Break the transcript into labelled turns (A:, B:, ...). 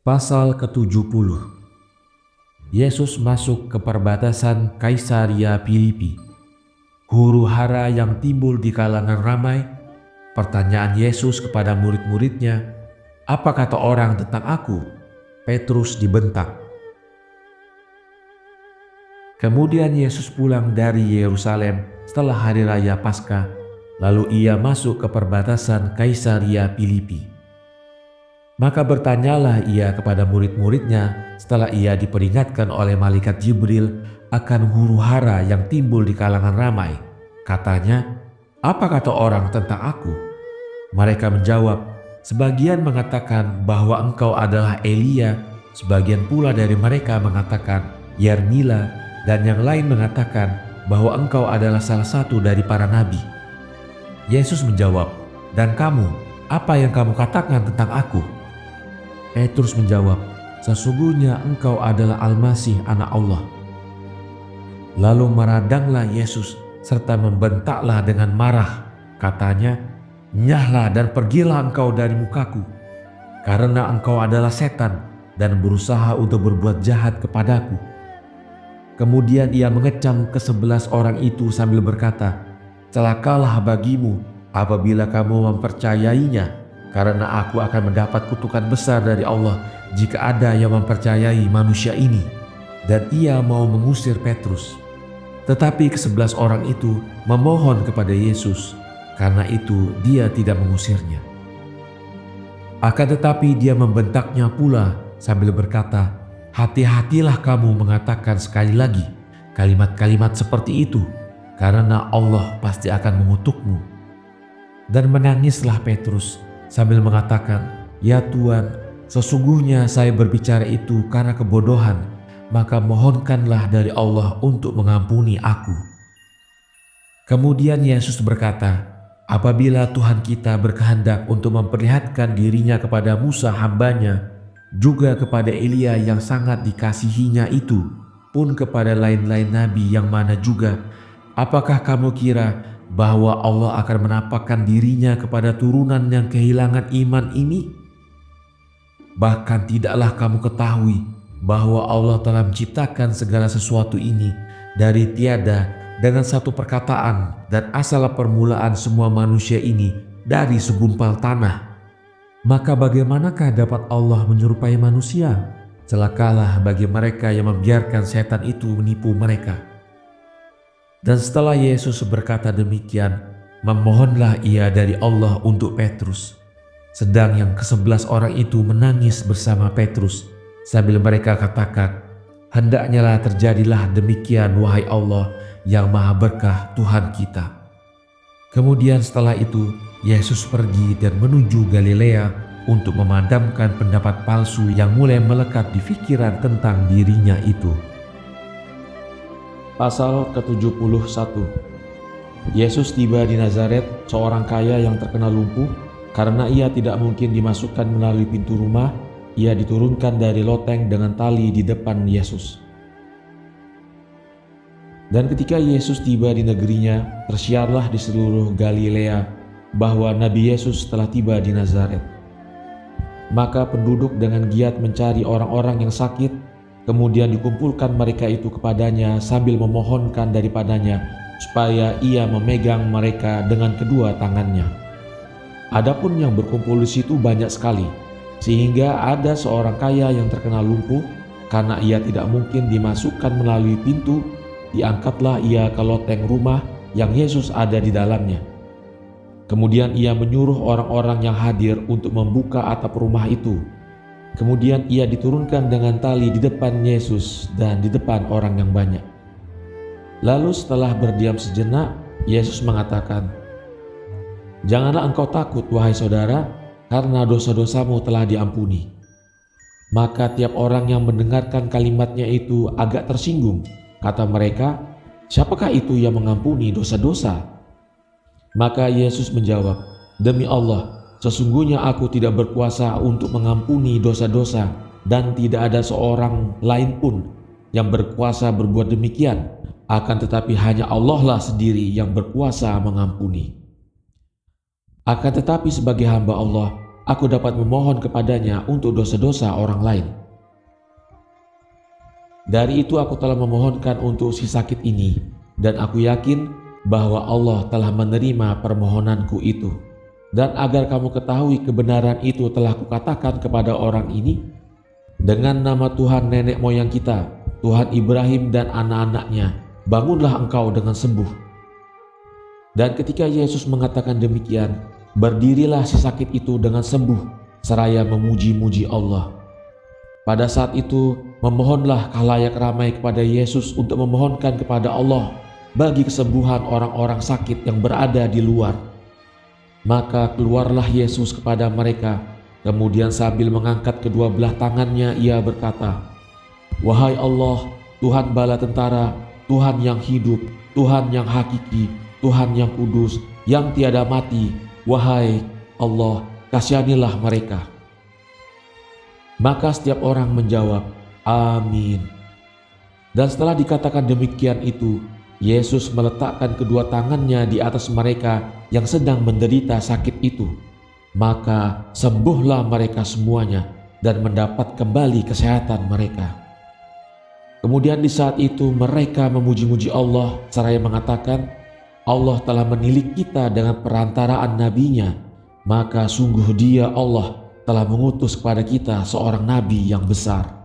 A: Pasal ke-70. Yesus masuk ke perbatasan Kaisaria Filipi. Huru-hara yang timbul di kalangan ramai. Pertanyaan Yesus kepada murid-muridnya, "Apa kata orang tentang aku?" Petrus dibentak. Kemudian Yesus pulang dari Yerusalem setelah hari raya Paskah, lalu ia masuk ke perbatasan Kaisaria Filipi. Maka bertanyalah ia kepada murid-muridnya setelah ia diperingatkan oleh malaikat Jibril akan huru-hara yang timbul di kalangan ramai. Katanya, "Apa kata orang tentang aku?" Mereka menjawab, "Sebagian mengatakan bahwa engkau adalah Elia, sebagian pula dari mereka mengatakan Yermila, dan yang lain mengatakan bahwa engkau adalah salah satu dari para nabi." Yesus menjawab, "Dan kamu, apa yang kamu katakan tentang aku?" Petrus menjawab, "Sesungguhnya engkau adalah Al-Masih, Anak Allah." Lalu meradanglah Yesus serta membentaklah dengan marah. Katanya, "Nyahlah dan pergilah engkau dari mukaku, karena engkau adalah setan dan berusaha untuk berbuat jahat kepadaku." Kemudian ia mengecam ke-11 orang itu sambil berkata, "Celakalah bagimu apabila kamu mempercayainya, karena aku akan mendapat kutukan besar dari Allah jika ada yang mempercayai manusia ini." Dan ia mau mengusir Petrus. Tetapi ke-11 orang itu memohon kepada Yesus, karena itu dia tidak mengusirnya. Akan tetapi dia membentaknya pula sambil berkata, "Hati-hatilah kamu mengatakan sekali lagi kalimat-kalimat seperti itu, karena Allah pasti akan mengutukmu." Dan menangislah Petrus sambil mengatakan, "Ya Tuhan, sesungguhnya saya berbicara itu karena kebodohan, maka mohonkanlah dari Allah untuk mengampuni aku." Kemudian Yesus berkata, "Apabila Tuhan kita berkehendak untuk memperlihatkan dirinya kepada Musa hambanya, juga kepada Elia yang sangat dikasihinya itu, pun kepada lain-lain nabi yang mana juga, apakah kamu kira bahwa Allah akan menampakkan dirinya kepada turunan yang kehilangan iman ini? Bahkan tidaklah kamu ketahui bahwa Allah telah menciptakan segala sesuatu ini dari tiada dengan satu perkataan, dan asal permulaan semua manusia ini dari segumpal tanah. Maka bagaimanakah dapat Allah menyerupai manusia? Celakalah bagi mereka yang membiarkan setan itu menipu mereka." Dan setelah Yesus berkata demikian, memohonlah ia dari Allah untuk Petrus. Sedang yang ke-11 orang itu menangis bersama Petrus sambil mereka katakan, "Hendaknyalah terjadilah demikian, wahai Allah yang maha berkah Tuhan kita." Kemudian setelah itu Yesus pergi dan menuju Galilea untuk memadamkan pendapat palsu yang mulai melekat di pikiran tentang dirinya itu. Pasal ke-71. Yesus tiba di Nazaret, seorang kaya yang terkena lumpuh. Karena ia tidak mungkin dimasukkan melalui pintu rumah, ia diturunkan dari loteng dengan tali di depan Yesus. Dan ketika Yesus tiba di negerinya, tersiarlah di seluruh Galilea bahwa Nabi Yesus telah tiba di Nazaret. Maka penduduk dengan giat mencari orang-orang yang sakit, kemudian dikumpulkan mereka itu kepadanya sambil memohonkan daripadanya supaya ia memegang mereka dengan kedua tangannya. Adapun yang berkumpul di situ banyak sekali, sehingga ada seorang kaya yang terkena lumpuh. Karena ia tidak mungkin dimasukkan melalui pintu, diangkatlah ia ke loteng rumah yang Yesus ada di dalamnya. Kemudian ia menyuruh orang-orang yang hadir untuk membuka atap rumah itu. Kemudian ia diturunkan dengan tali di depan Yesus dan di depan orang yang banyak. Lalu setelah berdiam sejenak, Yesus mengatakan, "Janganlah engkau takut, wahai saudara, karena dosa-dosamu telah diampuni." Maka tiap orang yang mendengarkan kalimatnya itu agak tersinggung. Kata mereka, "Siapakah itu yang mengampuni dosa-dosa?" Maka Yesus menjawab, "Demi Allah, sesungguhnya aku tidak berkuasa untuk mengampuni dosa-dosa, dan tidak ada seorang lain pun yang berkuasa berbuat demikian. Akan tetapi hanya Allah lah sendiri yang berkuasa mengampuni. Akan tetapi sebagai hamba Allah, aku dapat memohon kepadanya untuk dosa-dosa orang lain. Dari itu aku telah memohonkan untuk si sakit ini, dan aku yakin bahwa Allah telah menerima permohonanku itu. Dan agar kamu ketahui kebenaran itu telah kukatakan kepada orang ini, dengan nama Tuhan nenek moyang kita, Tuhan Ibrahim dan anak-anaknya, bangunlah engkau dengan sembuh. Dan ketika Yesus mengatakan demikian, berdirilah si sakit itu dengan sembuh, seraya memuji-muji Allah. Pada saat itu, memohonlah khalayak ramai kepada Yesus untuk memohonkan kepada Allah bagi kesembuhan orang-orang sakit yang berada di luar. Maka keluarlah Yesus kepada mereka, kemudian sambil mengangkat kedua belah tangannya ia berkata, "Wahai Allah, Tuhan bala tentara, Tuhan yang hidup, Tuhan yang hakiki, Tuhan yang kudus, yang tiada mati, wahai Allah, kasihanilah mereka." Maka setiap orang menjawab, "Amin." Dan setelah dikatakan demikian itu, Yesus meletakkan kedua tangannya di atas mereka yang sedang menderita sakit itu. Maka sembuhlah mereka semuanya dan mendapat kembali kesehatan mereka. Kemudian di saat itu mereka memuji-muji Allah seraya mengatakan, "Allah telah menilik kita dengan perantaraan nabinya, maka sungguh Dia Allah telah mengutus kepada kita seorang nabi yang besar."